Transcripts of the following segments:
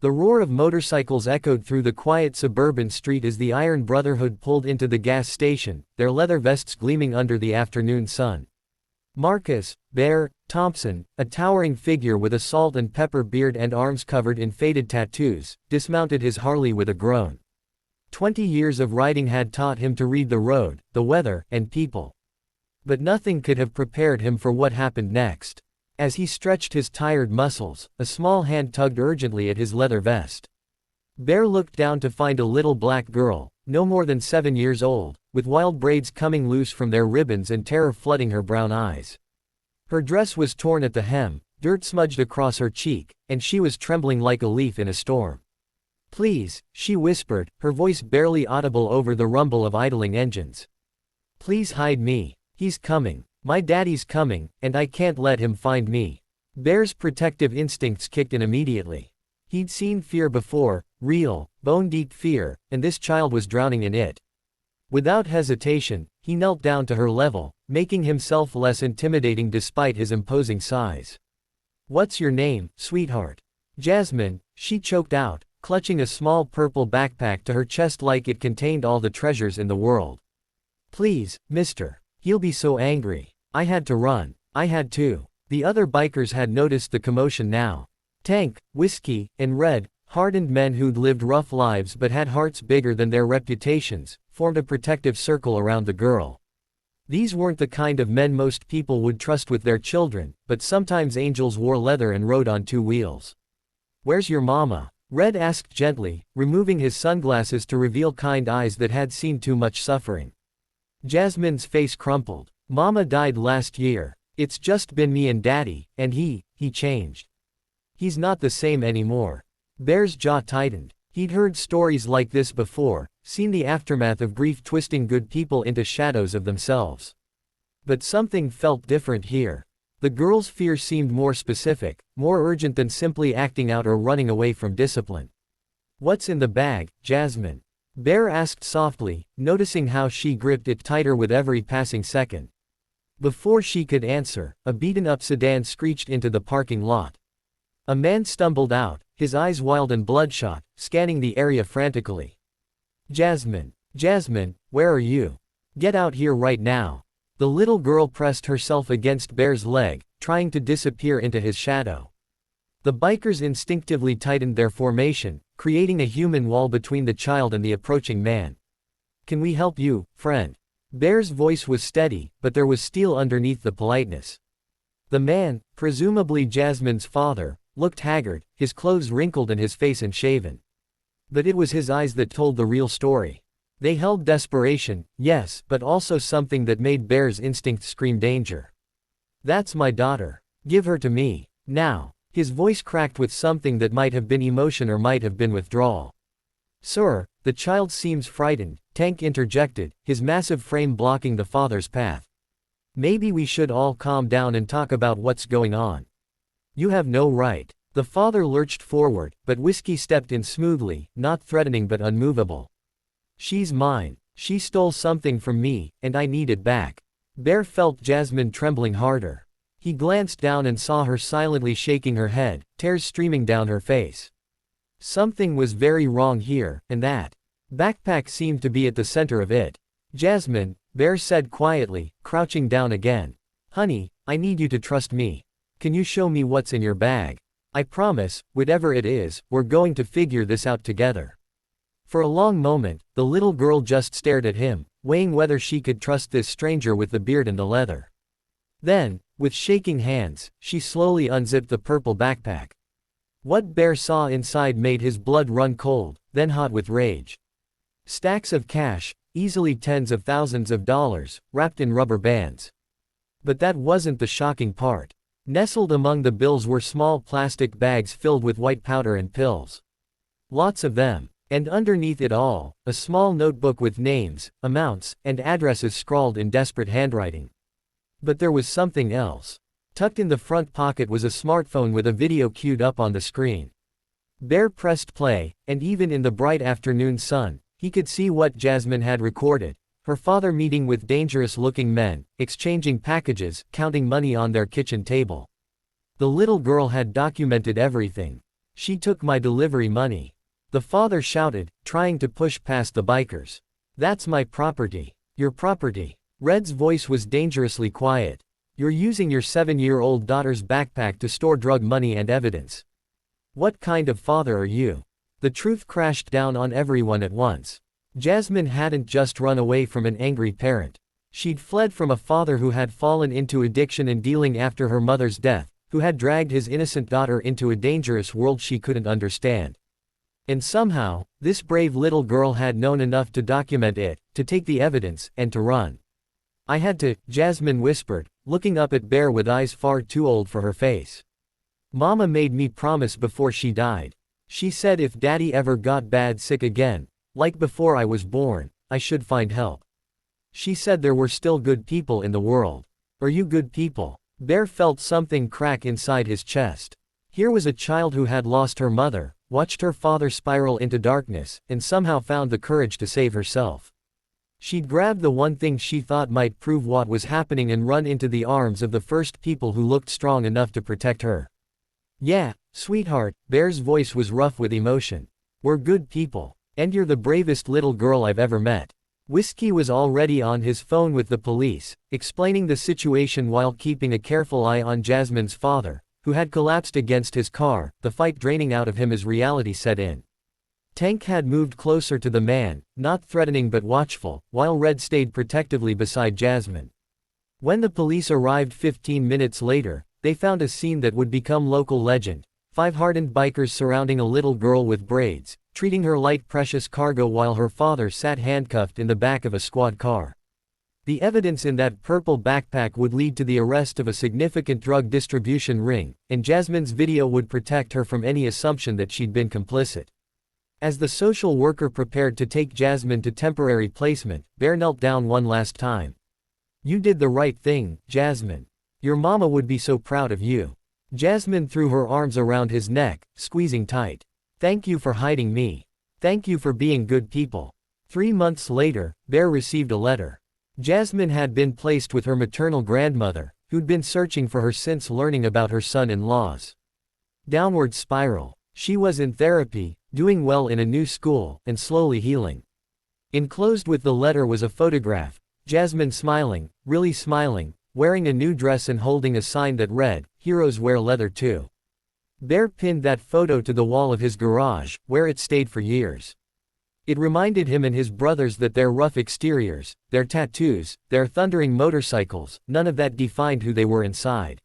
The roar of motorcycles echoed through the quiet suburban street as the Iron Brotherhood pulled into the gas station, their leather vests gleaming under the afternoon sun. Marcus, Bear, Thompson, a towering figure with a salt and pepper beard and arms covered in faded tattoos, dismounted his Harley with a groan. 20 years of riding had taught him to read the road, the weather, and people. But nothing could have prepared him for what happened next. As he stretched his tired muscles, a small hand tugged urgently at his leather vest. Bear looked down to find a little black girl, no more than 7 years old, with wild braids coming loose from their ribbons and terror flooding her brown eyes. Her dress was torn at the hem, dirt smudged across her cheek, and she was trembling like a leaf in a storm. "Please," she whispered, her voice barely audible over the rumble of idling engines. "Please hide me. He's coming. My daddy's coming, and I can't let him find me." Bear's protective instincts kicked in immediately. He'd seen fear before, real, bone-deep fear, and this child was drowning in it. Without hesitation, he knelt down to her level, making himself less intimidating despite his imposing size. "What's your name, sweetheart?" "Jasmine," she choked out, clutching a small purple backpack to her chest like it contained all the treasures in the world. "Please, mister. He'll be so angry. I had to run. I had to." The other bikers had noticed the commotion now. Tank, Whiskey, and Red, hardened men who'd lived rough lives but had hearts bigger than their reputations, formed a protective circle around the girl. These weren't the kind of men most people would trust with their children, but sometimes angels wore leather and rode on 2 wheels. "Where's your mama?" Red asked gently, removing his sunglasses to reveal kind eyes that had seen too much suffering. Jasmine's face crumpled. "Mama died last year. It's just been me and Daddy, and he changed. He's not the same anymore." Bear's jaw tightened. He'd heard stories like this before, seen the aftermath of grief twisting good people into shadows of themselves. But something felt different here. The girl's fear seemed more specific, more urgent than simply acting out or running away from discipline. "What's in the bag, Jasmine?" Bear asked softly, noticing how she gripped it tighter with every passing second. Before she could answer, a beaten-up sedan screeched into the parking lot. A man stumbled out, his eyes wild and bloodshot, scanning the area frantically. "Jasmine. Jasmine, where are you? Get out here right now." The little girl pressed herself against Bear's leg, trying to disappear into his shadow. The bikers instinctively tightened their formation, creating a human wall between the child and the approaching man. "Can we help you, friend?" Bear's voice was steady, but there was steel underneath the politeness. The man, presumably Jasmine's father, looked haggard, his clothes wrinkled and his face unshaven. But it was his eyes that told the real story. They held desperation, yes, but also something that made Bear's instincts scream danger. "That's my daughter. Give her to me. Now." His voice cracked with something that might have been emotion or might have been withdrawal. "Sir, the child seems frightened," Tank interjected, his massive frame blocking the father's path. "Maybe we should all calm down and talk about what's going on." "You have no right." The father lurched forward, but Whiskey stepped in smoothly, not threatening but unmovable. "She's mine. She stole something from me, and I need it back." Bear felt Jasmine trembling harder. He glanced down and saw her silently shaking her head, tears streaming down her face. Something was very wrong here, and that backpack seemed to be at the center of it. "Jasmine," Bear said quietly, crouching down again. "Honey, I need you to trust me. Can you show me what's in your bag? I promise, whatever it is, we're going to figure this out together." For a long moment, the little girl just stared at him, weighing whether she could trust this stranger with the beard and the leather. Then, with shaking hands, she slowly unzipped the purple backpack. What Bear saw inside made his blood run cold, then hot with rage. Stacks of cash, easily tens of thousands of dollars, wrapped in rubber bands. But that wasn't the shocking part. Nestled among the bills were small plastic bags filled with white powder and pills. Lots of them. And underneath it all, a small notebook with names, amounts, and addresses scrawled in desperate handwriting. But there was something else. Tucked in the front pocket was a smartphone with a video queued up on the screen. Bear pressed play, and even in the bright afternoon sun, he could see what Jasmine had recorded. Her father meeting with dangerous-looking men, exchanging packages, counting money on their kitchen table. The little girl had documented everything. She took my delivery money. The father shouted, trying to push past the bikers. That's my property. Your property. Red's voice was dangerously quiet. You're using your 7-year-old daughter's backpack to store drug money and evidence. What kind of father are you? The truth crashed down on everyone at once. Jasmine hadn't just run away from an angry parent. She'd fled from a father who had fallen into addiction and dealing after her mother's death, who had dragged his innocent daughter into a dangerous world she couldn't understand. And somehow, this brave little girl had known enough to document it, to take the evidence, and to run. I had to, Jasmine whispered, looking up at Bear with eyes far too old for her face. Mama made me promise before she died. She said if Daddy ever got bad sick again, like before I was born, I should find help. She said there were still good people in the world. Are you good people? Bear felt something crack inside his chest. Here was a child who had lost her mother, watched her father spiral into darkness, and somehow found the courage to save herself. She'd grabbed the one thing she thought might prove what was happening and run into the arms of the first people who looked strong enough to protect her. Yeah, sweetheart, Bear's voice was rough with emotion. We're good people. And you're the bravest little girl I've ever met. Whiskey was already on his phone with the police, explaining the situation while keeping a careful eye on Jasmine's father, who had collapsed against his car, the fight draining out of him as reality set in. Tank had moved closer to the man, not threatening but watchful, while Red stayed protectively beside Jasmine. When the police arrived 15 minutes later, they found a scene that would become local legend: 5 hardened bikers surrounding a little girl with braids, treating her like precious cargo while her father sat handcuffed in the back of a squad car. The evidence in that purple backpack would lead to the arrest of a significant drug distribution ring, and Jasmine's video would protect her from any assumption that she'd been complicit. As the social worker prepared to take Jasmine to temporary placement, Bear knelt down one last time. You did the right thing, Jasmine. Your mama would be so proud of you. Jasmine threw her arms around his neck, squeezing tight. Thank you for hiding me. Thank you for being good people. 3 months later, Bear received a letter. Jasmine had been placed with her maternal grandmother, who'd been searching for her since learning about her son-in-law's downward spiral. She was in therapy, doing well in a new school, and slowly healing. Enclosed with the letter was a photograph, Jasmine smiling, really smiling, wearing a new dress and holding a sign that read, "Heroes wear leather too." Bear pinned that photo to the wall of his garage, where it stayed for years. It reminded him and his brothers that their rough exteriors, their tattoos, their thundering motorcycles, none of that defined who they were inside.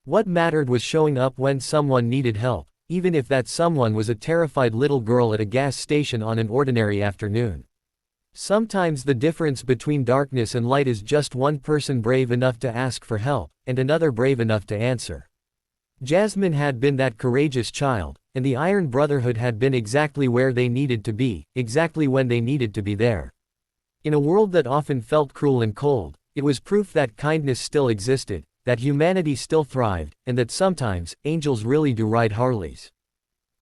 What mattered was showing up when someone needed help, even if that someone was a terrified little girl at a gas station on an ordinary afternoon. Sometimes the difference between darkness and light is just one person brave enough to ask for help, and another brave enough to answer. Jasmine had been that courageous child, and the Iron Brotherhood had been exactly where they needed to be, exactly when they needed to be there. In a world that often felt cruel and cold, it was proof that kindness still existed, that humanity still thrived, and that sometimes, angels really do ride Harleys.